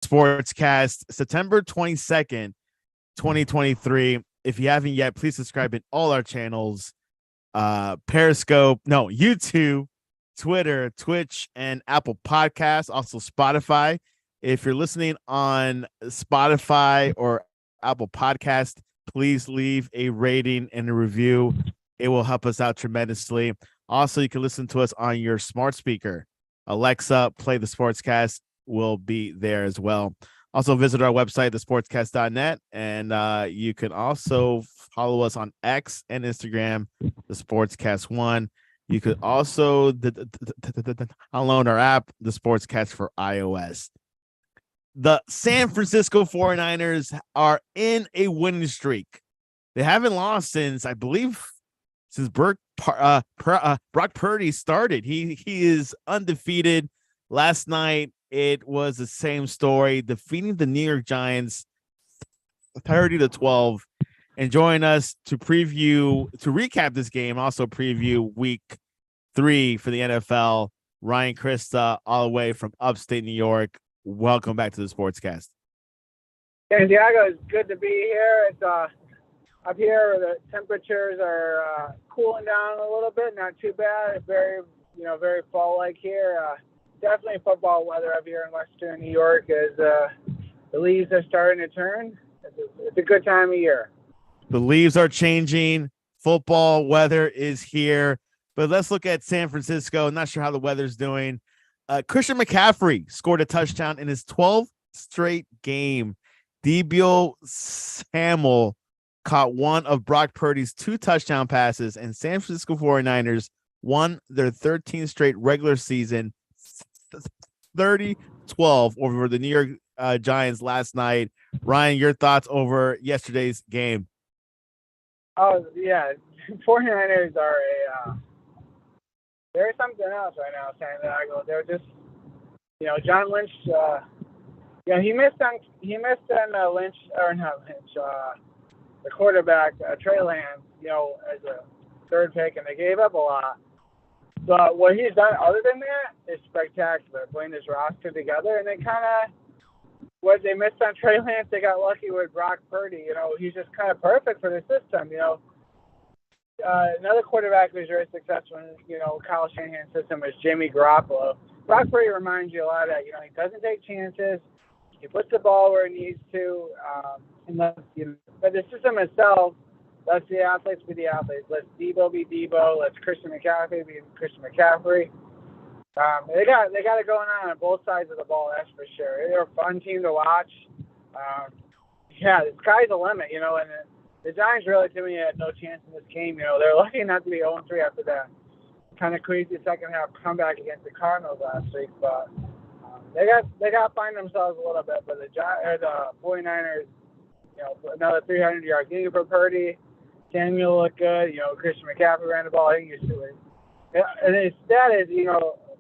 Sportscast, September 22nd, 2023. If you haven't yet, please subscribe in all our channels. YouTube, Twitter, Twitch, and Apple Podcasts, also Spotify. If you're listening on Spotify or Apple Podcast, please leave a rating and a review. It will help us out tremendously. Also, you can listen to us on your smart speaker. Alexa, play the Sportscast will be there as well. Also, visit our website, thesportscast.net, and you can also follow us on X and Instagram, the Sportscast One. You could also download our app, the Sportscast for iOS. The San Francisco 49ers are in a winning streak. They haven't lost since, I believe, since Brock Purdy started. He is undefeated. Last night, it was the same story, defeating the New York Giants 30-12. And join us to recap this game, also preview week 3 for the NFL. Ryan Krista, all the way from upstate New York. Welcome back to the Sportscast. Santiago, it's good to be here. It's up here. The temperatures are cooling down a little bit, not too bad. It's very fall-like here. Definitely football weather up here in Western New York as the leaves are starting to turn. It's a good time of year. The leaves are changing. Football weather is here. But let's look at San Francisco. Not sure how the weather's doing. Christian McCaffrey scored a touchdown in his 12th straight game. Deebo Samuel caught one of Brock Purdy's 2 touchdown passes, and San Francisco 49ers won their 13th straight regular season 30-12 over the New York Giants last night. Ryan, your thoughts over yesterday's game? Oh, yeah. 49ers are they're something else right now, Santiago. They're just, John Lynch, he missed on Lynch, or not Lynch, the quarterback, Trey Lance, as a third pick, and they gave up a lot. But what he's done other than that is spectacular, putting this roster together. And they what they missed on Trey Lance, they got lucky with Brock Purdy. He's just kind of perfect for the system, Another quarterback who's very successful in, Kyle Shanahan's system is Jimmy Garoppolo. Brock Purdy reminds you a lot of that. He doesn't take chances. He puts the ball where it needs to. But the system itself lets the athletes be the athletes. Let's Deebo be Deebo. Let's Christian McCaffrey be Christian McCaffrey. They got it going on both sides of the ball, that's for sure. They're a fun team to watch. The sky's the limit, and the Giants really, to me, had no chance in this game. They're lucky not to be 0-3 after that kind of crazy second half comeback against the Cardinals last week. But they got to find themselves a little bit. But the 49ers, another 300-yard game for Purdy. Samuel looked good. Christian McCaffrey ran the ball. He used to it. And his stat is,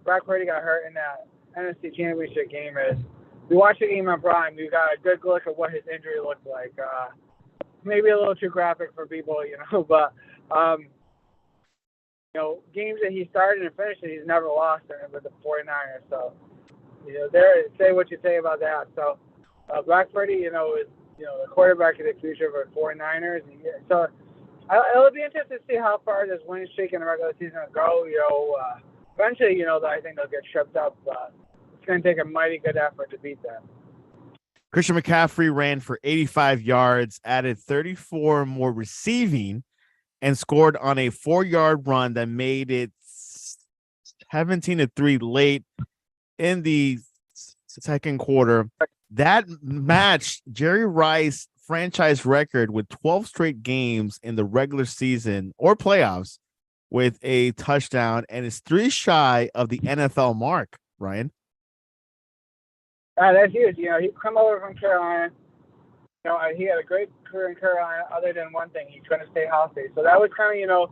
Brock Purdy got hurt in that NFC Championship game. We watched the game on Prime. We got a good look at what his injury looked like. Maybe a little too graphic for people, but games that he started and finished, he's never lost with the 49ers. So, say what you say about that. So, Brock Purdy, is the quarterback of the future for the 49ers. So, it'll be interesting to see how far this win streak in the regular season will go. Eventually, I think they'll get tripped up. But it's going to take a mighty good effort to beat them. Christian McCaffrey ran for 85 yards, added 34 more receiving, and scored on a 4-yard run that made it 17-3 late in the second quarter. That matched Jerry Rice's franchise record with 12 straight games in the regular season or playoffs with a touchdown, and is 3 shy of the NFL mark, Ryan. That's huge. He come over from Carolina. He had a great career in Carolina other than one thing. He's going to stay healthy. So that was kind of,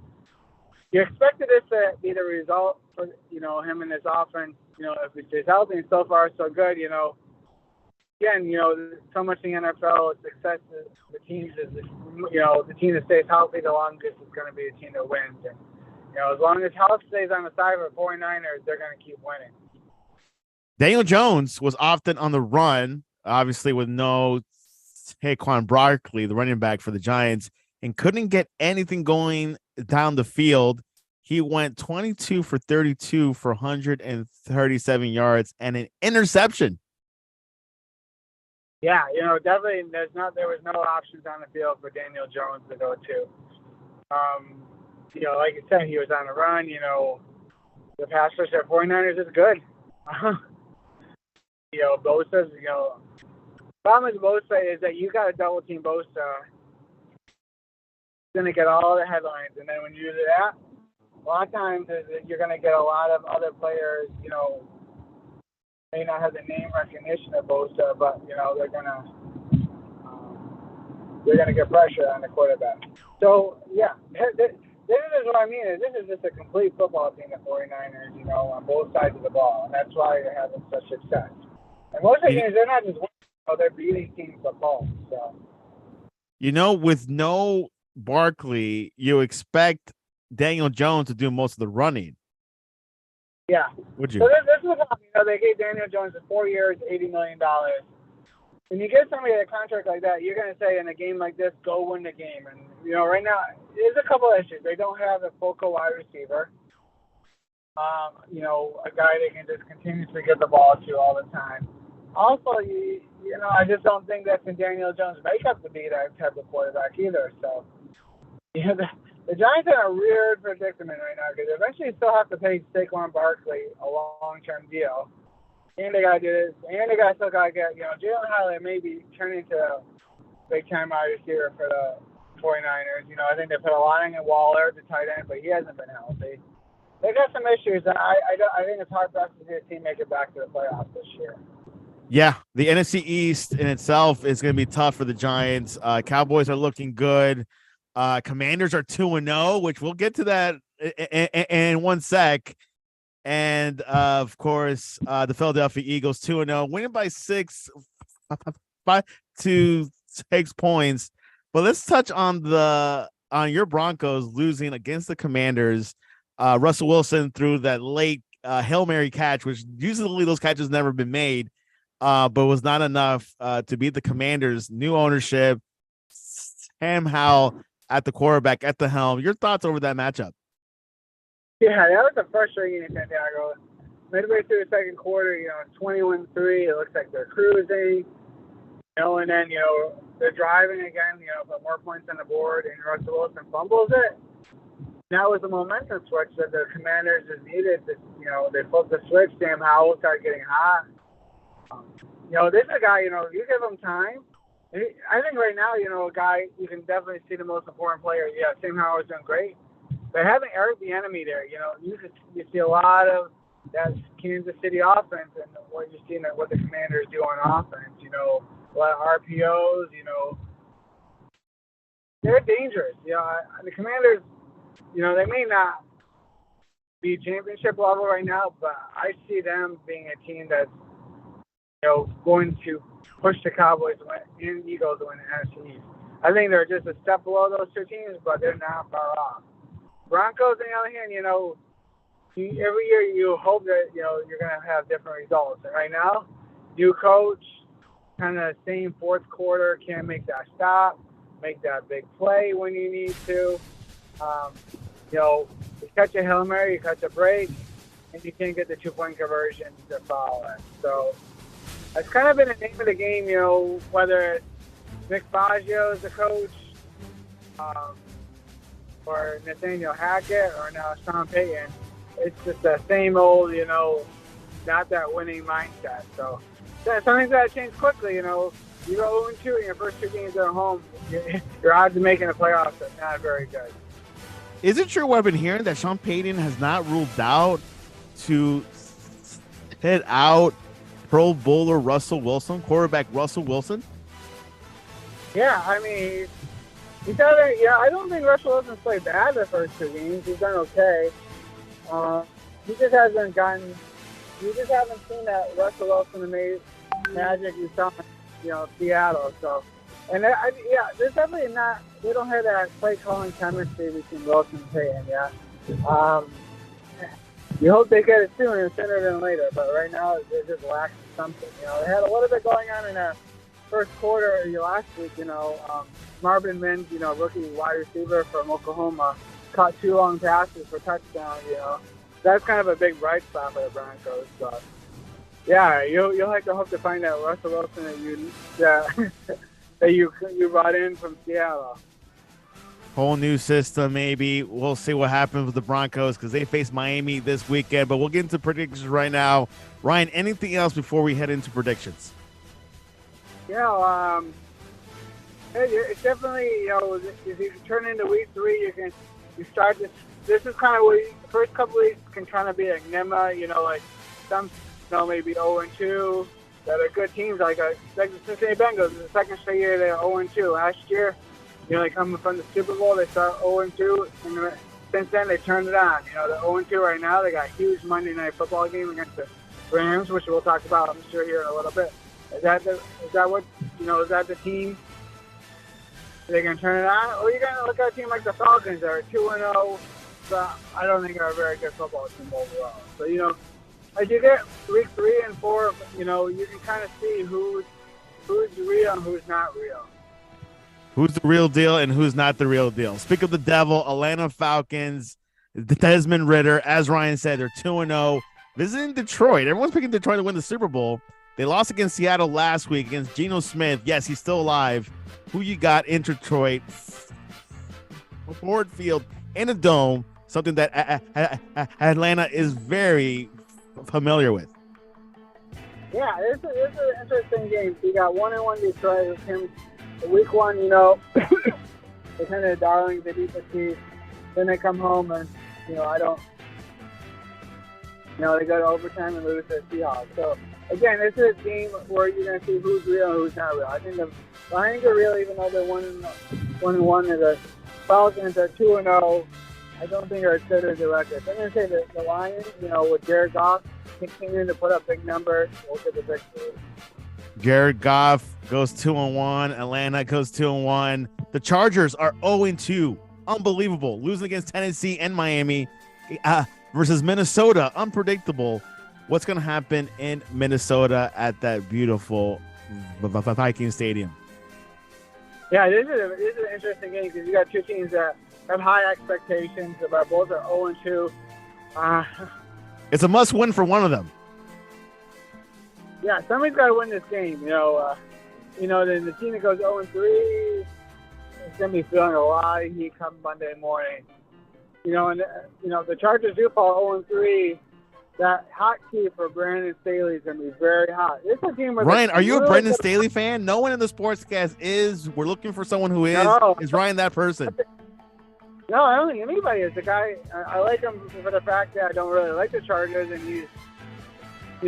you expected this to be the result for, him and his offense, if he stays healthy, and so far so good, Again, so much in the NFL, success is the teams is, the team that stays healthy the longest is going to be a team that wins. And, as long as health stays on the side of the 49ers, they're going to keep winning. Daniel Jones was often on the run obviously with no Saquon Barkley, the running back for the Giants, and couldn't get anything going down the field. He went 22 for 32 for 137 yards and an interception. Yeah, definitely there was no options on the field for Daniel Jones to go to. Like you said, he was on the run. The pass rush at 49ers is good. Bosa's, problem with Bosa is that you got to double team Bosa. He's going to get all the headlines. And then when you do that, a lot of times you're going to get a lot of other players, may not have the name recognition of Bosa, but, they're going to get pressure on the quarterback. So, yeah, this is what I mean. This is just a complete football team, the 49ers, on both sides of the ball. And that's why they're having such success. And most of the games, they're not just winning, they're beating teams at home. So, with no Barkley, you expect Daniel Jones to do most of the running. Yeah. Would you? So this was, they gave Daniel Jones 4 years, $80 million. When you get somebody a contract like that, you're going to say in a game like this, go win the game. And, right now, there's a couple of issues. They don't have a focal wide receiver. A guy they can just continuously get the ball to all the time. Also, I just don't think that's in Daniel Jones' makeup to be that type of quarterback either. So, the Giants are in a weird predicament right now because eventually still have to pay Saquon Barkley a long-term deal. And they got to do this. And they still got to get, Jalen Hurts maybe turn into a big-time wide receiver for the 49ers. I think they put a lot in Waller, the tight end, but he hasn't been healthy. They got some issues. I think it's hard for us to see a team make it back to the playoffs this year. Yeah, the NFC East in itself is going to be tough for the Giants. Cowboys are looking good. Commanders are 2-0, which we'll get to that in one sec. And, of course, the Philadelphia Eagles 2-0, winning by 6 to 6 points. But let's touch on your Broncos losing against the Commanders. Russell Wilson threw that late Hail Mary catch, which usually those catches never been made, but was not enough to beat the Commanders. New ownership, Sam Howell at the quarterback, at the helm. Your thoughts over that matchup? Yeah, that was a frustrating in Santiago. Midway through the second quarter, 21-3. It looks like they're cruising, and then, they're driving again, put more points on the board, and Russell Wilson fumbles it. That was the momentum switch that the Commanders just needed. They flipped the switch. Sam Howell started getting hot. This is a guy, you give him time. I think right now, a guy, you can definitely see the most important player. Yeah, Sam Howell's doing great. But having Eric Bieniemy there, you see a lot of that Kansas City offense and what you're seeing, what the Commanders do on offense. A lot of RPOs. They're dangerous. The Commanders, they may not be championship level right now, but I see them being a team that's going to push the Cowboys and Eagles to win the NFC East. I think they're just a step below those two teams, but they're not far off. Broncos, on the other hand, every year you hope that, you're going to have different results. And right now, new coach, kind of same fourth quarter, can't make that stop, make that big play when you need to. You catch a Hail Mary, you catch a break, and you can't get the 2-point conversion to follow it. So that's kind of been the name of the game, whether it's Nick Faggio is the coach, or Nathaniel Hackett, or now Sean Payton. It's just the same old, not that winning mindset. So something's got to change quickly. You go 0-2 in your first 2 games at home, your odds of making the playoffs are not very good. Is it true what I've been hearing that Sean Payton has not ruled out to hit out Pro Bowler Russell Wilson, quarterback Russell Wilson? Yeah, I mean, I don't think Russell Wilson's played bad the first 2 games. He's done okay. He just haven't seen that Russell Wilson made magic you saw in, Seattle. So, and there's definitely not. They don't have that play calling chemistry between Wilson and Payton. Yeah. You hope they get it sooner than later, but right now they're just lacking something. They had a little bit going on in the first quarter last week. Marvin Mims, rookie wide receiver from Oklahoma, caught 2 long passes for touchdowns. That's kind of a big bright spot for the Broncos. But yeah, you'll have to hope to find that Russell Wilson that you brought in from Seattle. Whole new system, maybe. We'll see what happens with the Broncos because they face Miami this weekend. But we'll get into predictions right now. Ryan, anything else before we head into predictions? It's definitely, if you turn into week 3, you start this is kind of where the first couple weeks can kind of be like NEMA, like some, maybe 0-2 that are good teams, like the Cincinnati Bengals. The second straight year they're 0-2. Last year, they come from the Super Bowl, they start 0-2, and since then they turned it on. They're 0-2 right now. They got a huge Monday Night Football game against the Rams, which we'll talk about, I'm sure, here in a little bit. Is that the team? Are they going to turn it on? Or are you going to look at a team like the Falcons that are 2-0, but I don't think are a very good football team overall. So, as you get week 3 and 4, you can kind of see who's real and who's not real. Who's the real deal and who's not the real deal? Speak of the devil, Atlanta Falcons, Desmond Ridder. As Ryan said, they're 2-0. Visiting Detroit. Everyone's picking Detroit to win the Super Bowl. They lost against Seattle last week against Geno Smith. Yes, he's still alive. Who you got in Detroit? Ford Field in a dome, something that Atlanta is very familiar with. Yeah, it's an interesting game. So you got 1-1 Detroit with him. Week 1, they're kind of darlings. They beat the Chiefs. Then they come home and, they go to overtime and lose to the Seahawks. So, again, this is a game where you're going to see who's real and who's not real. I think the Lions are real, even though they're 1-1, and the Falcons are 2-0. I don't think are as good as the record. So I'm going to say that the Lions, with Jared Goff continuing to put up big numbers, will get the victory. Jared Goff goes 2-1. Atlanta goes 2-1. The Chargers are 0-2. Unbelievable. Losing against Tennessee and Miami versus Minnesota. Unpredictable. What's going to happen in Minnesota at that beautiful Viking Stadium? Yeah, this is an interesting game because you got 2 teams that have high expectations, but both are 0-2. It's a must-win for one of them. Yeah, somebody's got to win this game. Then the team that goes 0-3 is going to be feeling a lot of heat come Monday morning. The Chargers do fall 0-3. That hot key for Brandon Staley is going to be very hot. This is a team Ryan, are you a Brandon Staley fan? No one in the sportscast is. We're looking for someone who is. No. Is Ryan that person? No, I don't think anybody is. The guy, I like him for the fact that I don't really like the Chargers, and he's, he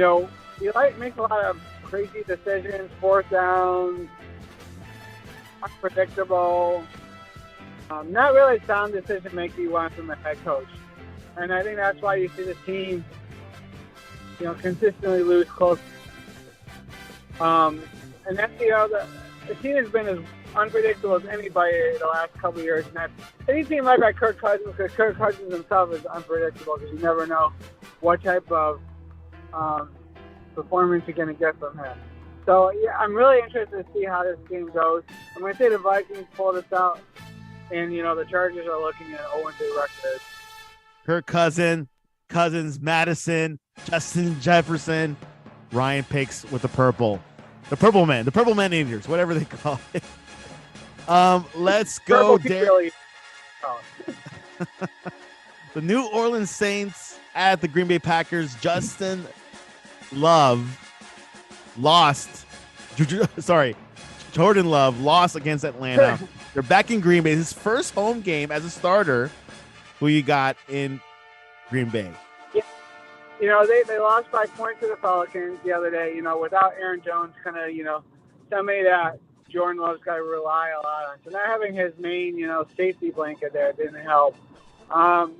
makes a lot of crazy decisions, 4th downs, unpredictable, not really sound decision making you want from the head coach. And I think that's why you see the team, consistently lose close. And that's, the team has been as unpredictable as anybody the last couple of years. And any team led by Kirk Cousins, because Kirk Cousins himself is unpredictable because you never know what type of performance you're going to get from him. So, yeah, I'm really interested to see how this game goes. I'm going to say the Vikings pull this out, and, the Chargers are looking at 0-2 record. Kirk Cousins, Madison, Justin Jefferson. Ryan picks with the purple man eaters, whatever they call it. Let's go, Derek. The New Orleans Saints at the Green Bay Packers. Justin Love lost. Jordan Love lost against Atlanta. They're back in Green Bay. His first home game as a starter. Who you got in Green Bay? Yeah. They lost by points to the Falcons the other day, without Aaron Jones, kind of, somebody that Jordan Love's got to rely a lot on. So not having his main, safety blanket there didn't help. And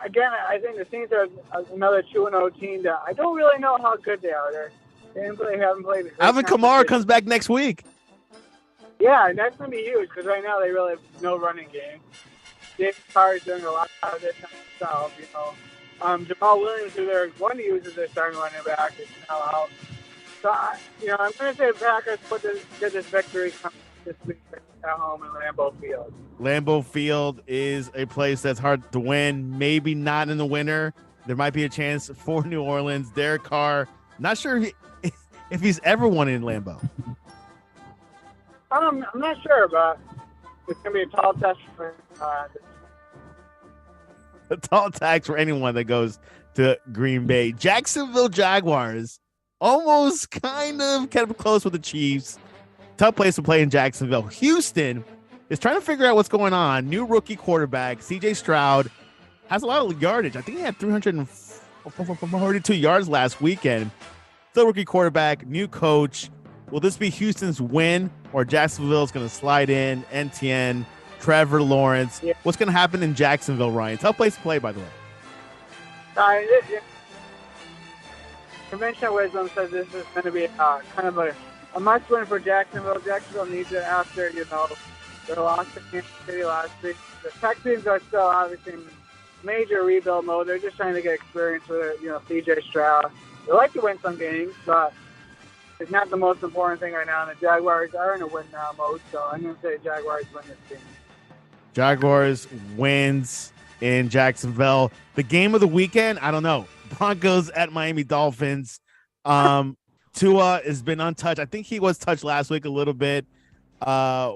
again, I think the Saints are another 2-0 team that I don't really know how good they are. They haven't played. Alvin Kamara comes back next week. Yeah, and that's going to be huge because right now they really have no running game. David Carr is doing a lot of this himself, Jamal Williams, who they're going to use as their starting running back, is now out. So, I'm going to say the Packers get this victory this week at home in Lambeau Field. Lambeau Field is a place that's hard to win. Maybe not in the winter. There might be a chance for New Orleans. Derek Carr, not sure if he's ever won in Lambeau. I'm not sure, but it's going to be a tall test for a tall tax for anyone that goes to Green Bay. Jacksonville Jaguars almost kind of kept close with the Chiefs. Tough place to play in Jacksonville. Houston is trying to figure out what's going on. New rookie quarterback, CJ Stroud, has a lot of yardage. I think he had 342 yards last weekend. Still rookie quarterback, new coach. Will this be Houston's win, or Jacksonville is going to slide in? NTN, Trevor Lawrence. Yeah. What's going to happen in Jacksonville, Ryan? Tough place to play, by the way. Conventional wisdom says this is going to be kind of a must-win for Jacksonville. Jacksonville needs it after, their loss to Kansas City last week. The Texans are still obviously in major rebuild mode. They're just trying to get experience with, CJ Stroud. They like to win some games, but it's not the most important thing right now. And the Jaguars are in a win-now mode, so I'm going to say Jaguars win this game. Jaguars wins in Jacksonville. The game of the weekend, I don't know. Broncos at Miami Dolphins. Tua has been untouched. I think he was touched last week a little bit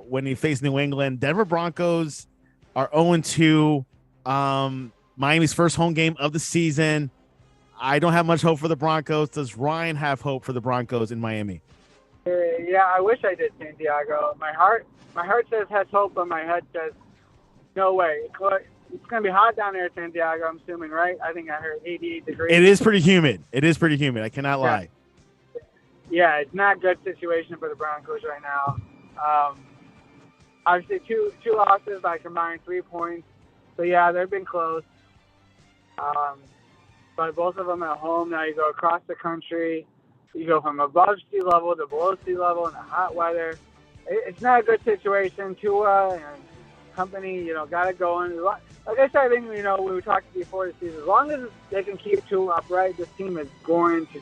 when he faced New England. Denver Broncos are 0-2. Miami's first home game of the season. I don't have much hope for the Broncos. Does Ryan have hope for the Broncos in Miami? Yeah, I wish I did, Santiago. My heart says has hope, but my head says no way. It's going to be hot down there at Santiago, I'm assuming, right? I think I heard 88 degrees. It is pretty humid. I cannot lie. Yeah, it's not a good situation for the Broncos right now. Obviously, two losses by combined 3 points. So, yeah, they've been close. But both of them at home. Now you go across the country. You go from above sea level to below sea level in the hot weather. It's not a good situation. Tua and company, got it going. Like I said, I think, we talked before the season. As long as they can keep Tua upright, this team is going to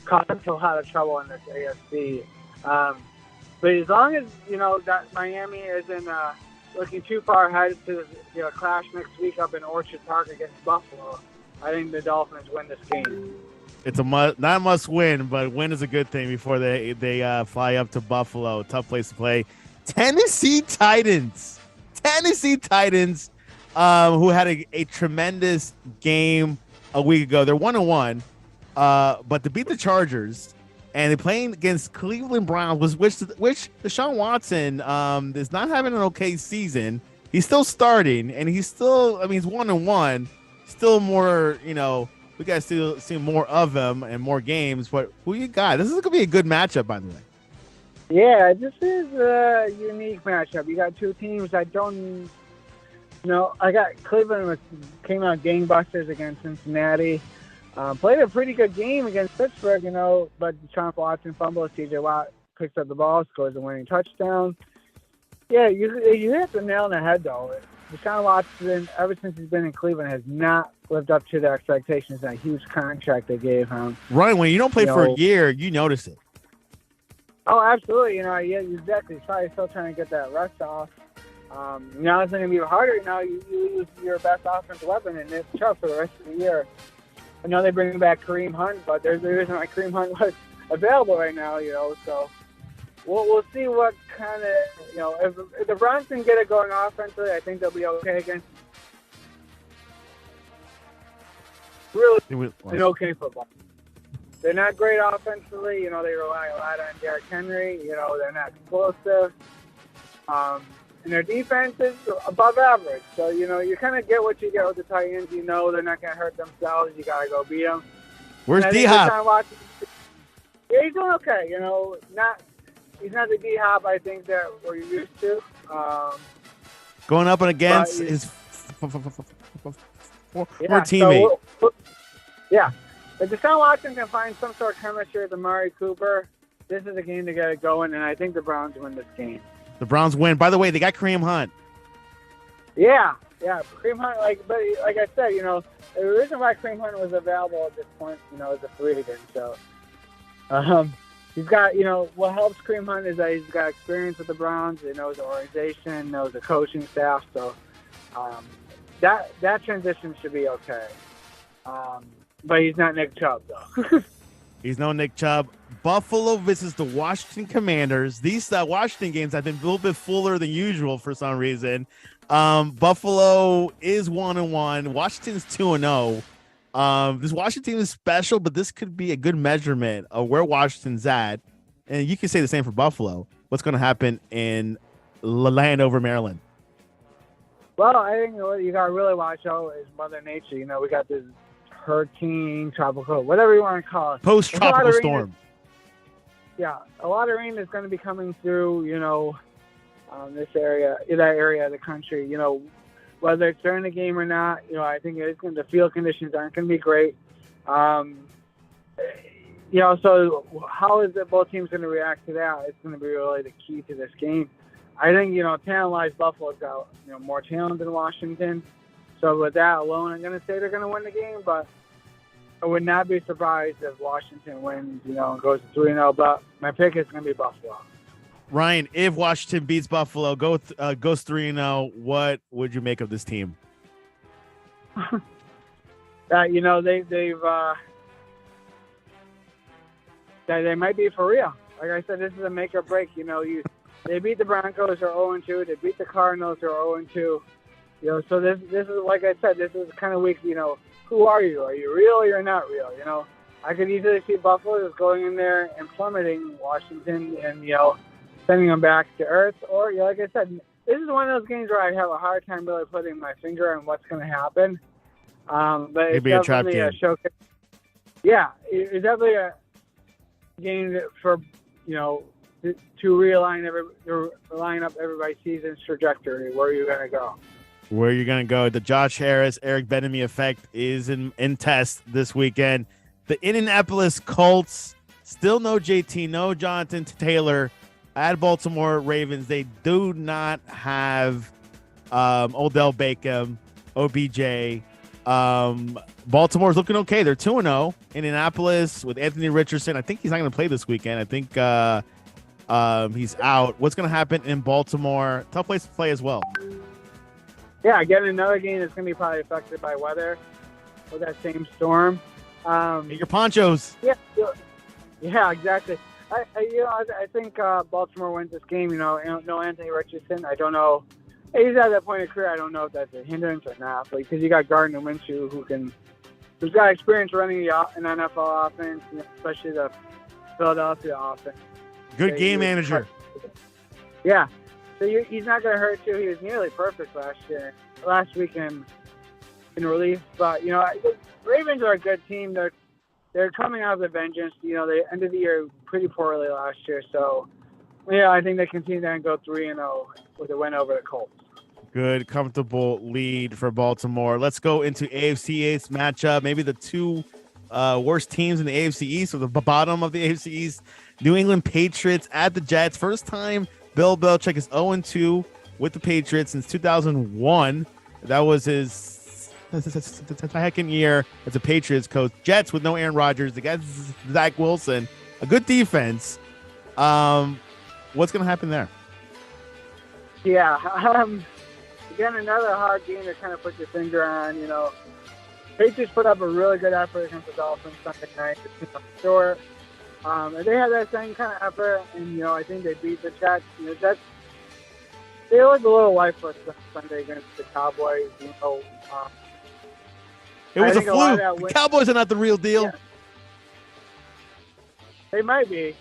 cause a lot of trouble in this AFC. But as long as, that Miami isn't looking too far ahead to clash next week up in Orchard Park against Buffalo, I think the Dolphins win this game. It's not a must win, but win is a good thing before they fly up to Buffalo. Tough place to play. Tennessee Titans, who had a tremendous game a week ago. They're 1-1, but to beat the Chargers, and they're playing against Cleveland Browns, which Deshaun Watson is not having an okay season. He's still starting, and he's 1-1. Still more, we got to see more of him and more games. But who you got? This is going to be a good matchup, by the way. Yeah, this is a unique matchup. You got two teams that don't, I got Cleveland came out gangbusters against Cincinnati. Played a pretty good game against Pittsburgh, but Deshaun Watson fumbles. TJ Watt picks up the ball, scores a winning touchdown. Yeah, you hit the nail on the head, though. Deshaun Watson, ever since he's been in Cleveland, has not lived up to the expectations. That huge contract they gave him. Ryan, when you don't play for a year, you notice it. Oh, absolutely. Yeah, exactly. He's probably still trying to get that rust off. Now it's going to be harder. Now you lose your best offensive weapon, and it's tough for the rest of the year. I know they bring back Kareem Hunt, but there's a reason why Kareem Hunt was available right now, so we'll see what kind of, if the Browns can get it going offensively, I think they'll be okay against really an okay football. They're not great offensively, they rely a lot on Derrick Henry, they're not explosive. And their defense is above average. So, you kind of get what you get with the Titans. They're not going to hurt themselves. You got to go beat them. Where's D-Hop? Yeah, he's doing okay. He's not the D-Hop I think that we're used to. Going up and against his former teammate. Yeah. If Deshaun Watson can find some sort of chemistry with Amari Cooper, this is a game to get it going, and I think the Browns win this game. The Browns win. By the way, they got Kareem Hunt. Yeah. Kareem Hunt, but like I said, the reason why Kareem Hunt was available at this point, is a free agent. So, he's got, what helps Kareem Hunt is that he's got experience with the Browns. He knows the organization, knows the coaching staff. So that transition should be okay. But he's not Nick Chubb, though. He's no Nick Chubb. Buffalo versus the Washington Commanders. These Washington games have been a little bit fuller than usual for some reason. Buffalo is 1-1. Washington's 2-0. This Washington team is special, but this could be a good measurement of where Washington's at. And you can say the same for Buffalo. What's going to happen in Landover, Maryland? Well, I think what you got to really watch out is Mother Nature. We got this hurricane, tropical, whatever you want to call it. Post-tropical storm. Yeah, a lot of rain is going to be coming through, this area, that area of the country. Whether it's during the game or not, I think the field conditions aren't going to be great. So how is it both teams going to react to that? It's going to be really the key to this game. I think, talent-wise, Buffalo's got, more talent than Washington. So with that alone, I'm going to say they're going to win the game, but I would not be surprised if Washington wins, and goes to 3-0. But my pick is going to be Buffalo. Ryan, if Washington beats Buffalo, goes 3-0, what would you make of this team? They might be for real. Like I said, this is a make or break. They beat the Broncos, they're 0-2. They beat the Cardinals, they're 0-2. So this is, like I said, this is kind of week. Who are you? Are you real or you're not real? I could easily see Buffalo just going in there and plummeting Washington and sending them back to earth. Or like I said, this is one of those games where I have a hard time really putting my finger on what's going to happen. But it's definitely a showcase. Yeah, it's definitely a game for to line up everybody's season's trajectory. Where are you going to go? Where you're going to go. The Josh Harris, Eric Bieniemy effect is in test this weekend. The Indianapolis Colts, still no JT, no Jonathan Taylor. At Baltimore Ravens, they do not have Odell Beckham, OBJ. Baltimore's looking okay. They're 2-0. Indianapolis with Anthony Richardson. I think he's not going to play this weekend. I think he's out. What's going to happen in Baltimore? Tough place to play as well. Yeah, again, another game that's going to be probably affected by weather with that same storm. Get your ponchos. Yeah, exactly. I think Baltimore wins this game. No Anthony Richardson. I don't know. He's at that point of career. I don't know if that's a hindrance or not. Because you got Gardner Minshew, who's got experience running an NFL offense, especially the Philadelphia offense. Good game manager. Yeah. So he's not going to hurt you. He was nearly perfect last weekend in relief. But the Ravens are a good team. They're coming out of the vengeance. They ended the year pretty poorly last year. So, I think they continue to go 3-0 with a win over the Colts. Good, comfortable lead for Baltimore. Let's go into AFC East matchup. Maybe the two worst teams in the AFC East, or the bottom of the AFC East. New England Patriots at the Jets. First time Bill Belichick is 0-2 with the Patriots since 2001. That was his second year as a Patriots coach. Jets with no Aaron Rodgers. They got Zach Wilson. A good defense. What's going to happen there? Yeah. Again, another hard game to kind of put your finger on. Patriots put up a really good effort against the Dolphins Sunday night. Short. They had that same kind of effort, and I think they beat the Jets. Jets, they looked a little lifeless Sunday against the Cowboys. It was a fluke. The Cowboys are not the real deal. Yeah. They might be,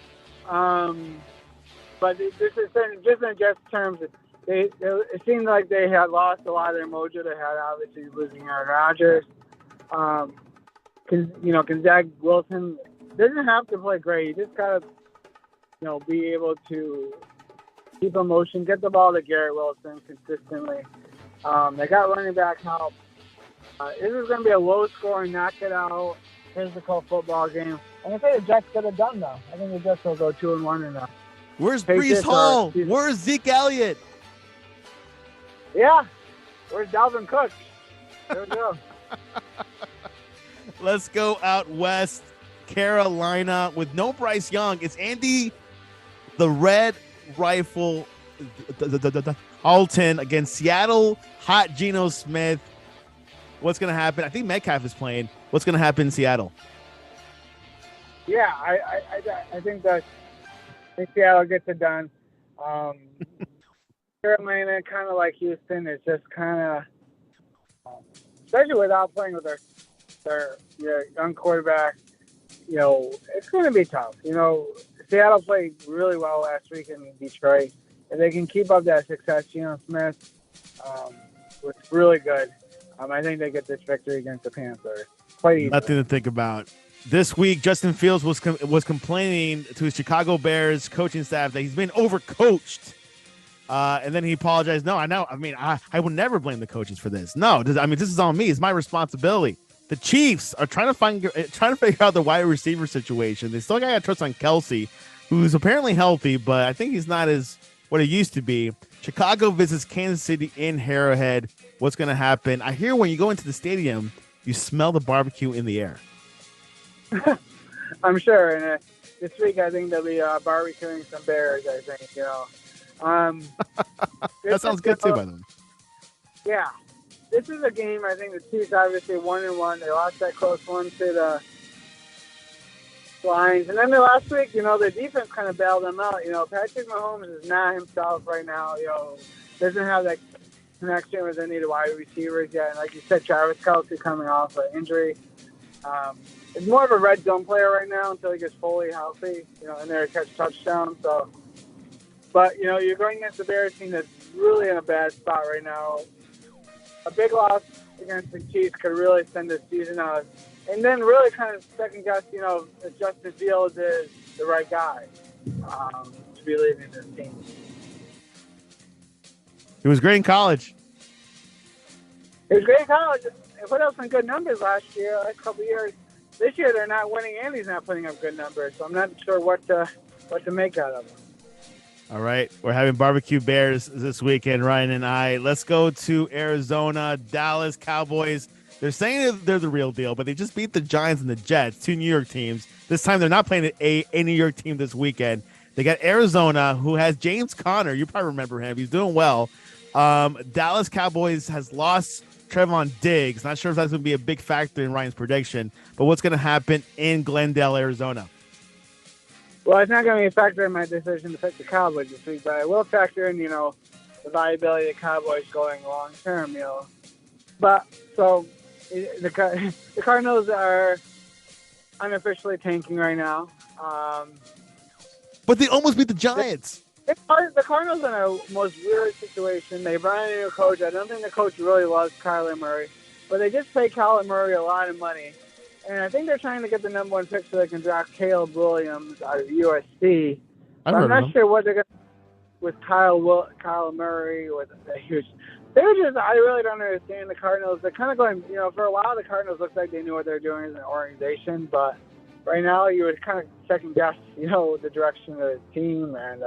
but just in Jets terms, it seemed like they had lost a lot of their mojo. They had obviously losing Aaron Rodgers. Can Zach Wilson doesn't have to play great. You just gotta, be able to keep in motion, get the ball to Garrett Wilson consistently. They got running back help. This is going to be a low-scoring, knock-it-out, physical football game. And I think the Jets get it done, though. I think the Jets will go 2-1 in that. Where's Breece Hall? Where's Zeke Elliott? Yeah. Where's Dalvin Cook? There we go. Let's go out west. Carolina with no Bryce Young. It's Andy, the Red Rifle, Alton against Seattle, Hot Geno Smith. What's going to happen? I think Metcalf is playing. What's going to happen in Seattle? Yeah, I think that Seattle gets it done. Carolina, kind of like Houston, is just kind of, especially without playing with their young quarterback, it's going to be tough. Seattle played really well last week in Detroit. If they can keep up that success, Smith was really good. I think they get this victory against the Panthers. Quite easy. Nothing to think about. This week, Justin Fields was complaining to his Chicago Bears coaching staff that he's been overcoached. And then he apologized. No, I know. I mean, I would never blame the coaches for this. No, this is on me. It's my responsibility. The Chiefs are trying to figure out the wide receiver situation. They still got to trust on Kelsey, who's apparently healthy, but I think he's not as what he used to be. Chicago visits Kansas City in Arrowhead. What's going to happen? I hear when you go into the stadium, you smell the barbecue in the air. I'm sure. And this week, I think they'll be barbecuing some Bears, I think, That sounds good, too, by the way. Yeah. This is a game, I think the Chiefs obviously 1-1. They lost that close one to the Lions. And then the last week, the defense kind of bailed them out. Patrick Mahomes is not himself right now. Doesn't have that connection with any of the wide receivers yet. And like you said, Travis Kelce coming off an injury. It's more of a red zone player right now until he gets fully healthy, in there to catch touchdowns. So, but, you're going against the Bears team that's really in a bad spot right now. A big loss against the Chiefs could really send the season out. And then really kind of second guess, if Justin Fields is the right guy to be leading this team. He was great in college. He was great in college. He put up some good numbers last year, last couple of years. This year they're not winning and he's not putting up good numbers. So I'm not sure what to make out of him. All right. We're having barbecue Bears this weekend, Ryan and I. Let's go to Arizona, Dallas Cowboys. They're saying that they're the real deal, but they just beat the Giants and the Jets, two New York teams. This time they're not playing a New York team this weekend. They got Arizona, who has James Conner. You probably remember him. He's doing well. Dallas Cowboys has lost Trevon Diggs. Not sure if that's going to be a big factor in Ryan's prediction, but what's going to happen in Glendale, Arizona? Well, it's not going to be a factor in my decision to pick the Cowboys this week, but I will factor in, the viability of the Cowboys going long term, But, so, the Cardinals are unofficially tanking right now. But they almost beat the Giants. The Cardinals are in a most weird situation. They brought in a new coach. I don't think the coach really loves Kyler Murray, but they just pay Kyler Murray a lot of money. And I think they're trying to get the number one pick so they can draft Caleb Williams out of USC. I'm not sure what they're going to do with Kyler Murray. I really don't understand the Cardinals. They're kind of going, for a while the Cardinals looked like they knew what they were doing as an organization, but right now you would kind of second guess, the direction of the team and,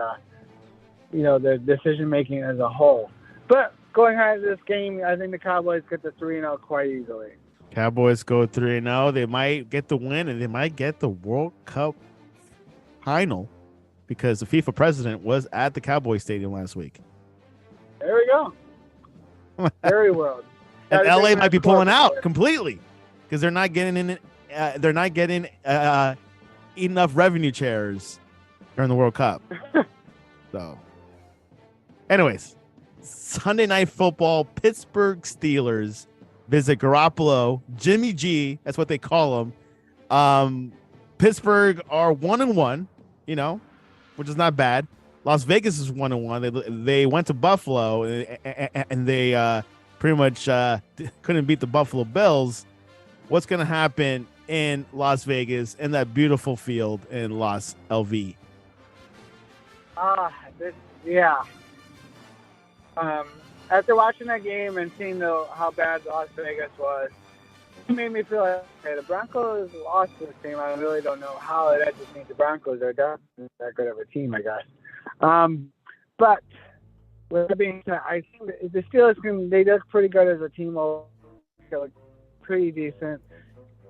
the decision making as a whole. But going ahead to this game, I think the Cowboys get the 3-0 quite easily. Cowboys go 3-0. They might get the win, and they might get the World Cup final because the FIFA president was at the Cowboys Stadium last week. There we go. Very well. And LA might be pulling out completely because they're not getting in. They're not getting enough revenue shares during the World Cup. So, anyways, Sunday Night Football, Pittsburgh Steelers visit Garoppolo, Jimmy G. That's what they call him. Pittsburgh are 1-1, which is not bad. Las Vegas is 1-1. They went to Buffalo and they pretty much couldn't beat the Buffalo Bills. What's going to happen in Las Vegas in that beautiful field in Las LV? After watching that game and seeing how bad Las Vegas was, it made me feel like, okay, the Broncos lost this team. I really don't know how. That just means the Broncos are not that good of a team, I guess. But with that being said, I think the Steelers they look pretty good as a team. They look pretty decent.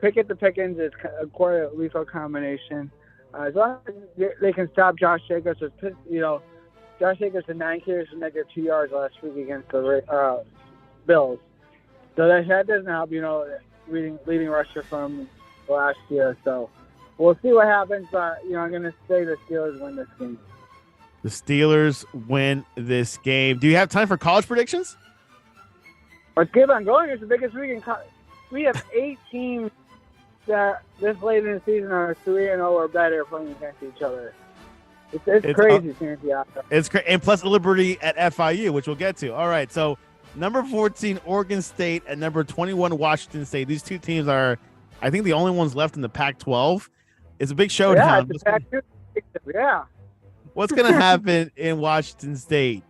Pickett to Pickens is quite a lethal combination. As long as they can stop Josh Jacobs, Josh Jacobs had 9 carries for negative 2 yards last week against the Bills. So that doesn't help, leading rusher from last year. So we'll see what happens, but, I'm going to say the Steelers win this game. The Steelers win this game. Do you have time for college predictions? Let's keep on going. It's the biggest week in college. We have 8 teams that this late in the season are 3-0 or better playing against each other. It's crazy, Santiago. It's crazy. And plus Liberty at FIU, which we'll get to. All right, so number 14, Oregon State, and number 21, Washington State. These two teams are, I think, the only ones left in the Pac-12. It's a big showdown. Yeah, it's Pac-12. Yeah. What's going to happen in Washington State?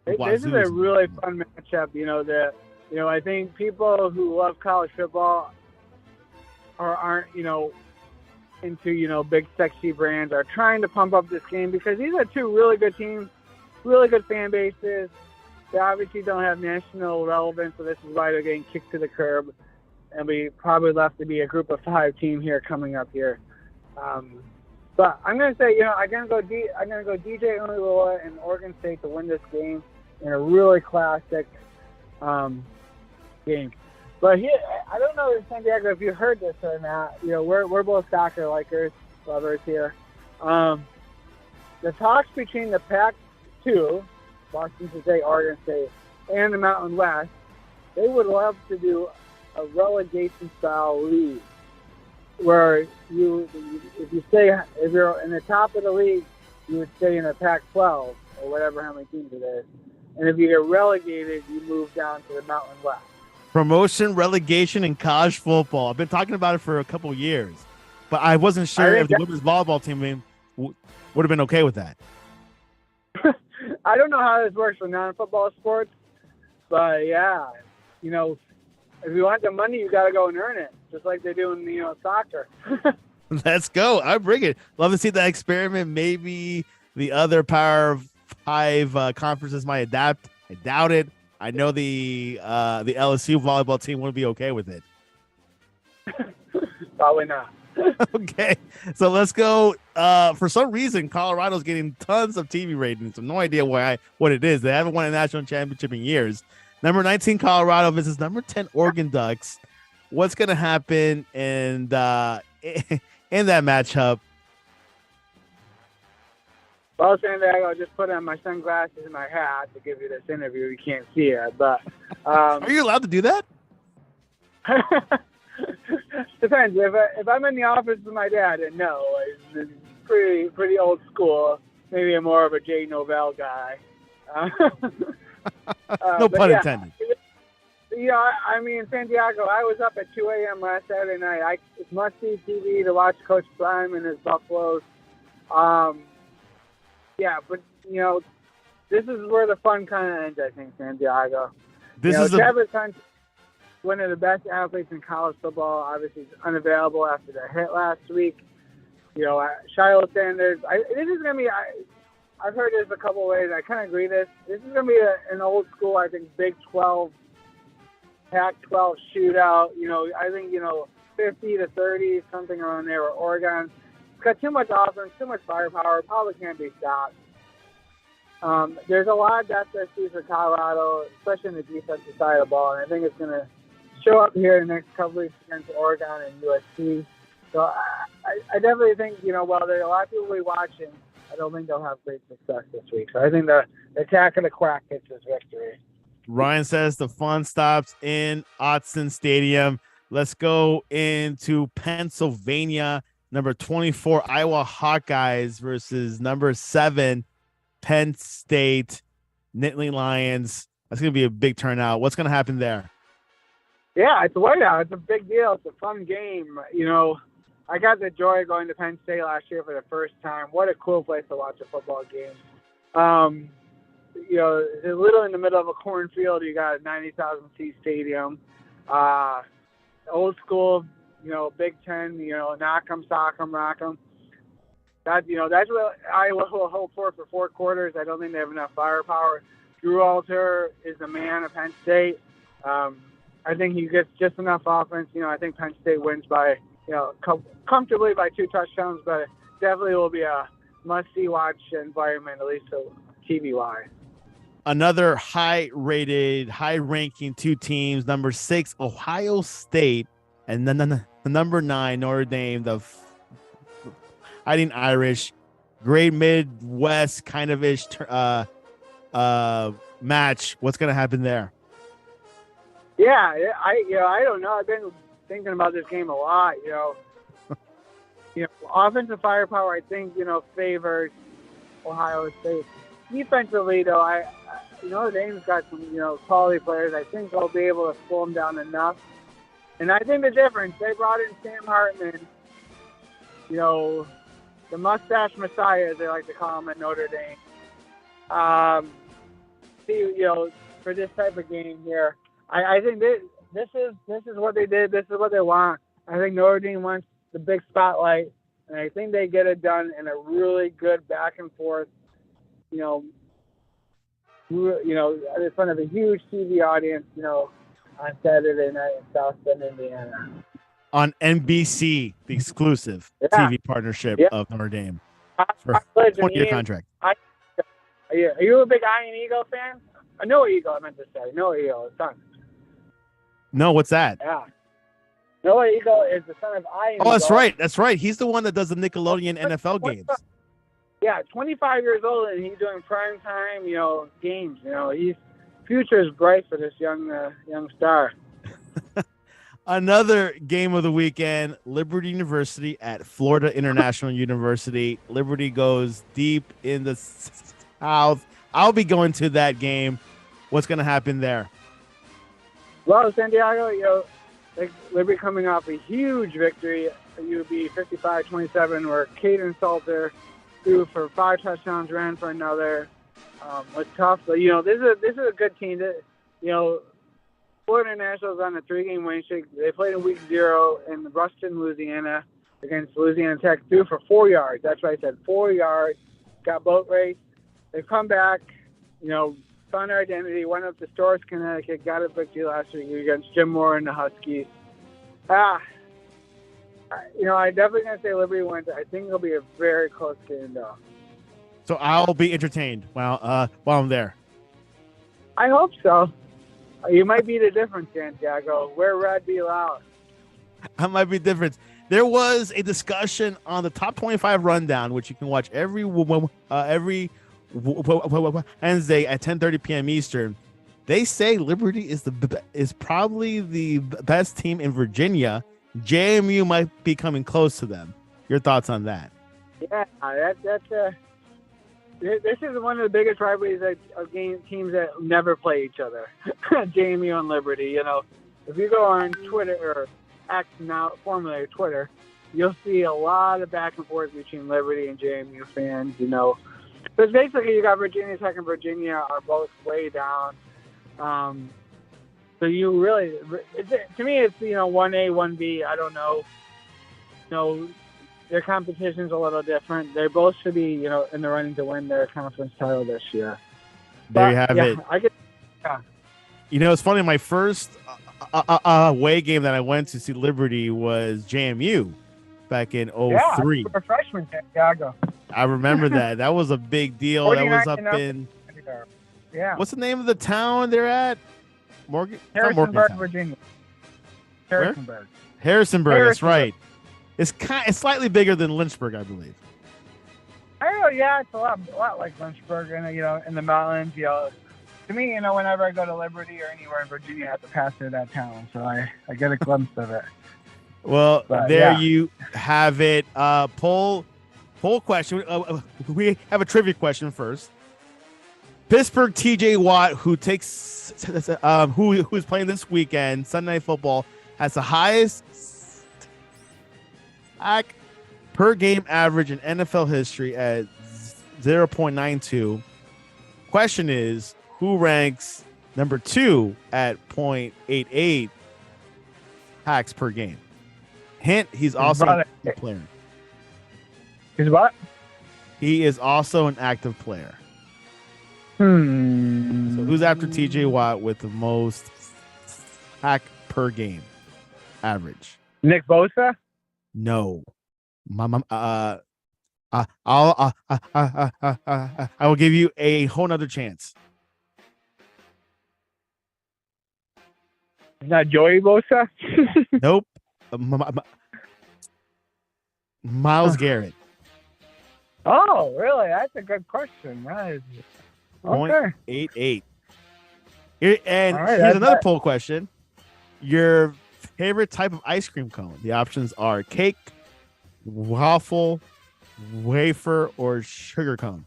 This is a really fun matchup. I think people who love college football aren't into big sexy brands are trying to pump up this game because these are two really good teams, really good fan bases. They obviously don't have national relevance, so this is why they're getting kicked to the curb, and we probably left to be a group of 5 team here coming up here. But I'm going to say, I'm going to go DJ Uiagalelei and Oregon State to win this game in a really classic game. But here, I don't know, Santiago, if you heard this or not. We're both soccer lovers here. The talks between the Pac-2, Washington State, Oregon State, and the Mountain West, they would love to do a relegation-style league, where if you're in the top of the league, you would stay in the Pac-12 or whatever, how many teams it is. And if you get relegated, you move down to the Mountain West. Promotion, relegation, and college football. I've been talking about it for a couple of years, but I wasn't sure if the women's volleyball team would have been okay with that. I don't know how this works for non-football sports, but yeah, if you want the money, you got to go and earn it, just like they do in soccer. Let's go. I bring it. Love to see that experiment. Maybe the other Power 5 conferences might adapt. I doubt it. I know the LSU volleyball team wouldn't be okay with it. Probably not. Okay, so let's go. For some reason, Colorado's getting tons of TV ratings. I have no idea what it is. They haven't won a national championship in years. Number 19, Colorado versus number 10, Oregon Ducks. What's going to happen in that matchup? Well, Santiago, I just put on my sunglasses and my hat to give you this interview. You can't see it, but are you allowed to do that? Depends. If I'm in the office with my dad, then no. It's pretty old school. Maybe I'm more of a Jay Novell guy. No pun intended. Santiago, I was up at 2 a.m. last Saturday night. It's must-see TV to watch Coach Prime and his Buffaloes. Yeah, but, this is where the fun kind of ends, I think, Santiago. Travis Hunt, one of the best athletes in college football, obviously is unavailable after the hit last week. Shiloh Sanders, this is going to be, I've heard this a couple of ways. I kind of agree this. This is going to be an old school, I think, Big 12, Pac-12 shootout. I think, 50 to 30, something around there, or Oregon. It's got too much offense, too much firepower. Probably can't be stopped. There's a lot of depth I see for Colorado, especially in the defensive side of the ball, and I think it's going to show up here in the next couple weeks against Oregon and USC. So I definitely think, while there are a lot of people will be watching, I don't think they'll have great success this week. So I think the attack of the quack gets his victory. Ryan says the fun stops in Autzen Stadium. Let's go into Pennsylvania. Number 24, Iowa Hawkeyes versus number 7, Penn State Nittany Lions. That's going to be a big turnout. What's going to happen there? Yeah, it's a whiteout. It's a big deal. It's a fun game. I got the joy of going to Penn State last year for the first time. What a cool place to watch a football game. Literally in the middle of a cornfield, you got a 90,000-seat stadium. Old school, Big Ten, knock 'em, sock 'em, rock 'em. That's what Iowa will hope for 4 quarters. I don't think they have enough firepower. Drew Alter is the man of Penn State. I think he gets just enough offense. I think Penn State wins by, comfortably by 2 touchdowns, but it definitely will be a must-see watch environment, at least TV-wise. Another high-rated, high-ranking 2 teams. Number 6, Ohio State, and then the number 9, Notre Dame. The Fighting Irish, great Midwest kind of ish match. What's going to happen there? Yeah, I don't know. I've been thinking about this game a lot. Offensive firepower, I think, favors Ohio State. Defensively, though, Notre Dame's got some, quality players. I think they'll be able to slow them down enough. And I think the difference, they brought in Sam Hartman, the mustache messiah, as they like to call him at Notre Dame. For this type of game here, I think this is what they did. This is what they want. I think Notre Dame wants the big spotlight, and I think they get it done in a really good back and forth. In front of a huge TV audience. On Saturday night in South Bend, Indiana. On NBC, the exclusive TV partnership of Notre Dame for a 20-year contract. Are you a big Iron Eagle fan? Noah Eagle, I meant to say. Noah Eagle, his son. No, what's that? Yeah. Noah Eagle is the son of Iron Eagle. Oh, that's right. That's right. He's the one that does the Nickelodeon NFL games. Yeah, 25 years old, and he's doing prime time, games. He's future is bright for this young star. Another game of the weekend, Liberty University at Florida International University. Liberty goes deep in the South. I'll be going to that game. What's going to happen there? Well, Santiago, Liberty coming off a huge victory at UB 55-27, where Caden Salter threw for 5 touchdowns, ran for another. Was tough, but this is a good team. Florida International's on a 3-game winning streak. They played in week 0 in Ruston, Louisiana, against Louisiana Tech. Threw for 4 yards. That's right, I said 4 yards. Got boat race. They've come back. Found their identity. Went up to Storrs, Connecticut. Got a victory last week against Jim Moore and the Huskies. I definitely gonna say Liberty wins. I think it'll be a very close game, though. So I'll be entertained while I'm there. I hope so. You might be the difference, Santiago. Wear red, be loud. I might be different. There was a discussion on the top 25 rundown, which you can watch every Wednesday at 10:30 p.m. Eastern. They say Liberty is probably the best team in Virginia. JMU might be coming close to them. Your thoughts on that? Yeah, this is one of the biggest rivalries of teams that never play each other. JMU and Liberty. If you go on Twitter or X now, formerly Twitter, you'll see a lot of back and forth between Liberty and JMU fans. Because basically you got Virginia Tech and Virginia are both way down. So you really, to me, it's 1A, 1B. I don't know. Their competition's a little different. They both should be, in the running to win their conference title this year. There you have it. It's funny. My first away game that I went to see Liberty was JMU back in 03. Yeah, you were a freshman, Santiago. I remember that. That was a big deal. That was up in. Yeah. What's the name of the town they're at? Harrisonburg, Virginia. Harrisonburg. Harrisonburg. That's right. It's slightly bigger than Lynchburg, I believe. Yeah, it's a lot like Lynchburg, and in the mountains. To me, whenever I go to Liberty or anywhere in Virginia, I have to pass through that town, so I get a glimpse of it. Well, you have it. Poll question. We have a trivia question first. Pittsburgh TJ Watt, who's playing this weekend, Sunday Night Football, has the highest sack per game average in NFL history at 0.92. Question is, who ranks number 2 at 0.88 sacks per game? Hint, he's also an active player. He's what? He is also an active player. So who's after TJ Watt with the most sack per game average? Nick Bosa? No. My mom. I will give you a whole nother chance. It's not Joey Bosa? Nope. Miles Garrett. Oh, really? That's a good question. That is okay. 0.88. And All right, here's another poll question. Your favorite type of ice cream cone? The options are cake, waffle, wafer, or sugar cone.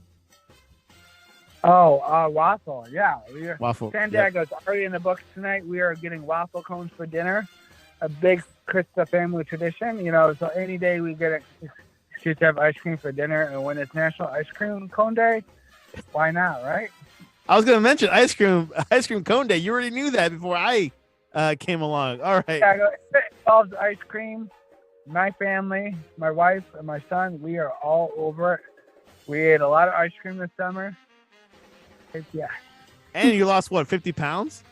Oh, waffle. Yeah. Waffle. Santiago's already in the books tonight. We are getting waffle cones for dinner. A big Krista family tradition. You know, so any day we get an excuse to have ice cream for dinner, and when it's National Ice Cream Cone Day, why not, right? I was going to mention ice cream cone day. You already knew that before I came along. All right. Yeah, it involves ice cream. My family, my wife, and my son, we are all over it. We ate a lot of ice cream this summer. Yeah. And you lost, what, 50 pounds?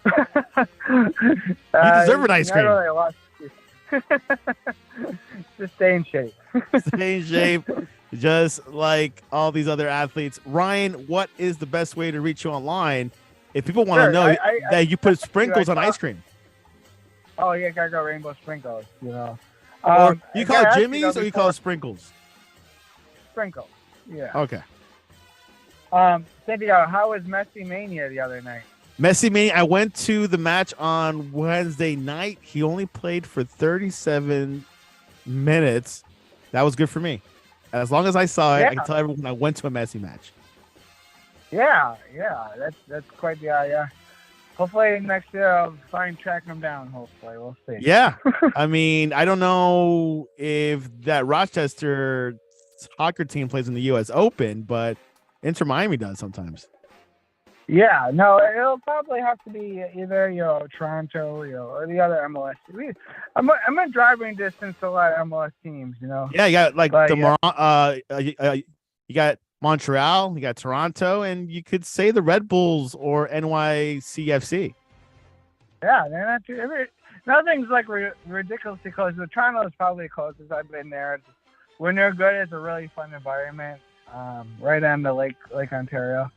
You deserve an ice cream. Really, I lost just stay in shape. Stay in shape, just like all these other athletes. Ryan, what is the best way to reach you online if people want to know that you put sprinkles on ice cream? Oh, yeah, gotta go rainbow sprinkles, you know. Or you call it Jimmy's or you call it sprinkles? Sprinkles, yeah. Okay. Santiago, how was Messi Mania the other night? Messi Mania, I went to the match on Wednesday night. He only played for 37 minutes. That was good for me. As long as I saw it, I can tell everyone I went to a Messi match. Yeah, that's quite the yeah. Hopefully next year I'll track him down. Hopefully, we'll see. Yeah, I mean, I don't know if that Rochester soccer team plays in the U.S. Open, but Inter Miami does sometimes. Yeah, no, it'll probably have to be either Toronto, or the other MLS. I'm in driving distance to a lot of MLS teams, Yeah, you got you got Montreal, you got Toronto, and you could say the Red Bulls or NYCFC. Yeah, they're not too. Nothing's like ridiculously close. The Toronto is probably the closest I've been there. When they're good, it's a really fun environment, right on the Lake Ontario.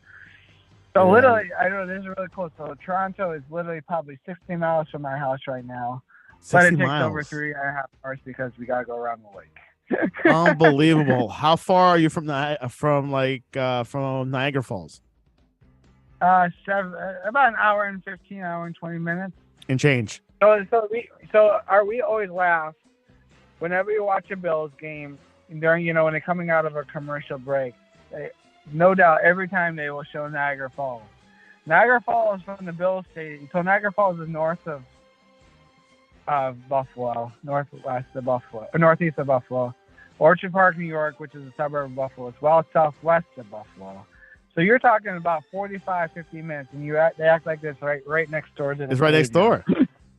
So literally, I know this is really close. So Toronto is literally probably 60 miles from my house right now, but it takes over 3.5 hours because we gotta go around the lake. Unbelievable! How far are you from Niagara Falls? About an hour and 15, hour and 20 minutes. And change. So we always laugh whenever you watch a Bills game during when they're coming out of a commercial break. No doubt, every time they will show Niagara Falls. Niagara Falls from the Bills Stadium. So Niagara Falls is north of Buffalo, northeast of Buffalo. Orchard Park, New York, which is a suburb of Buffalo, is well southwest of Buffalo. So you're talking about 45, 50 minutes, and they act like this right next door to the It's right next door.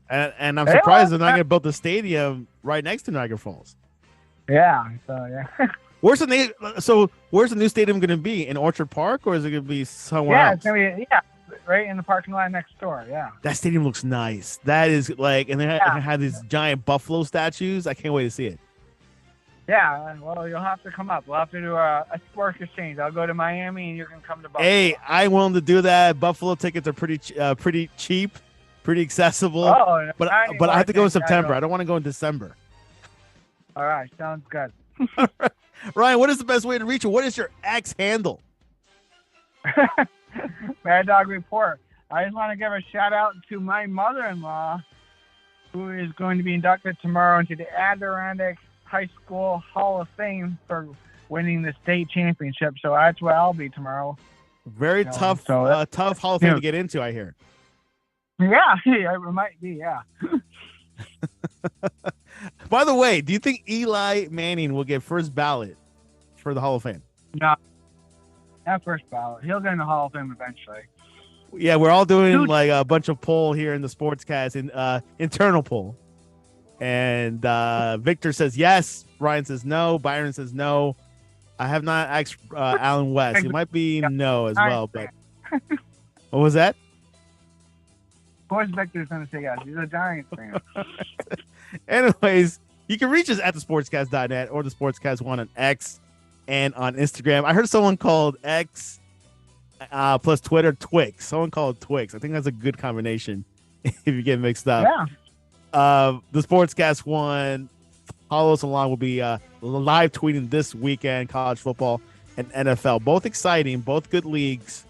And I'm surprised they're not going to build the stadium right next to Niagara Falls. Yeah, so yeah. Where's the new stadium going to be? In Orchard Park, or is it going to be somewhere else? It's going to be right in the parking lot next door. Yeah. That stadium looks nice. That is and they have these giant buffalo statues. I can't wait to see it. Yeah, well, you'll have to come up. We'll have to do a sports exchange. I'll go to Miami, and you can come to Buffalo. Hey, I'm willing to do that. Buffalo tickets are pretty cheap, pretty accessible. Oh, but I have to go in September. I don't want to go in December. All right, sounds good. Ryan, what is the best way to reach you? What is your X handle? Mad Dog Report. I just want to give a shout out to my mother-in-law, who is going to be inducted tomorrow into the Adirondack High School Hall of Fame for winning the state championship. So that's where I'll be tomorrow. Very tough Hall of Fame to get into, I hear. Yeah, it might be, yeah. By the way, do you think Eli Manning will get first ballot for the Hall of Fame? No, not first ballot. He'll get in the Hall of Fame eventually. Yeah, we're all doing like a bunch of poll here in the Sportscast, internal poll. And Victor says yes. Brian says no. Byron says no. I have not asked Alan West. It might be no as well. But what was that? course Victor's going to say yes. He's a Giants fan. Anyways, you can reach us at thesportscast.net or the Sportscast1 on X and on Instagram. I heard someone called X plus Twitter Twix. Someone called Twix. I think that's a good combination if you get mixed up. Yeah. The Sportscast1. Follow us along. We'll be live tweeting this weekend, college football and NFL. Both exciting, both good leagues,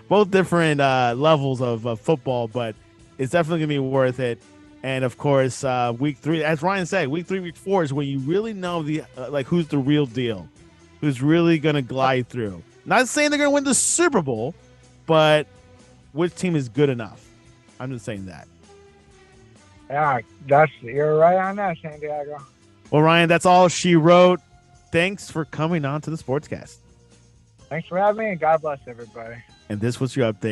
both different levels of football, but it's definitely going to be worth it. And of course, week 3, as Ryan said, week 3, week 4 is when you really know the who's the real deal, who's really going to glide through. Not saying they're going to win the Super Bowl, but which team is good enough. I'm just saying that. Yeah, you're right on that, Santiago. Well, Ryan, that's all she wrote. Thanks for coming on to the Sportscast. Thanks for having me, and God bless everybody. And this was your update.